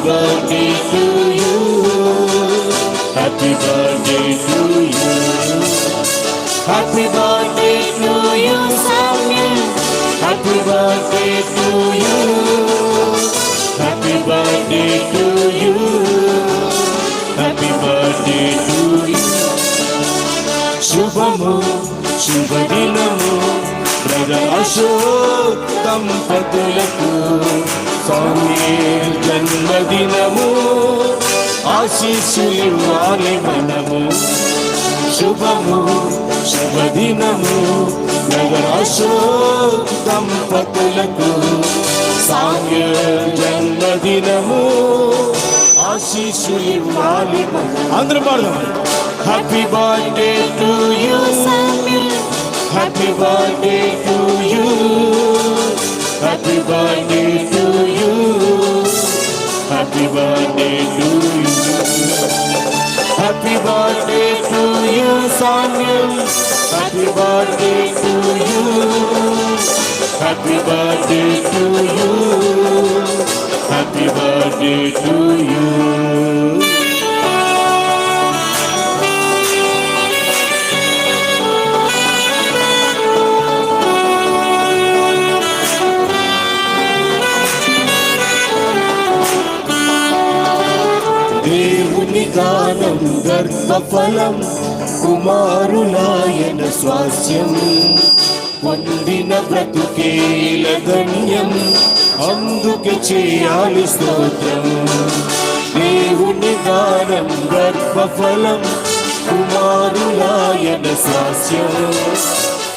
birthday to you. Happy birthday to you. Happy birthday to you, Samuel. Happy birthday to you. Happy birthday to you. Happy birthday to you. శుభము శుభదినము brother Ashok దంపతులకు Samuel జన్మదినము ఆశీస్సులివ్వాలి మనము. శుభము శుభదినము brother Ashok దంపతులకు Samuel జన్మదినము ఆశీస్సులివ్వాలి మనము. అందరూ పాడదాం. Happy birthday to you, Samuel. Happy birthday to you. Happy birthday to you. Happy birthday to you. Happy birthday to you, Samuel. Happy birthday to you. Happy birthday to you. Happy birthday to you. దేవుని గానం గర్భఫలం కుమారులాయన స్వాస్యం పొందిన బ్రతుకేల ధన్యం అందుకే చేయాలి స్తోత్రం. దేవుని గానం గర్భఫలం కుమారులాయన స్వాస్యం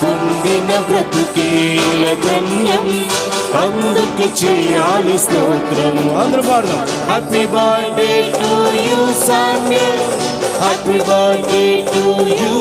పొందిన బ్రతుకేల ధన్యం అందుకే చేయాలి స్తోత్రం. అందరూ పాడదాం. Happy birthday to you, Samuel. Happy birthday to you.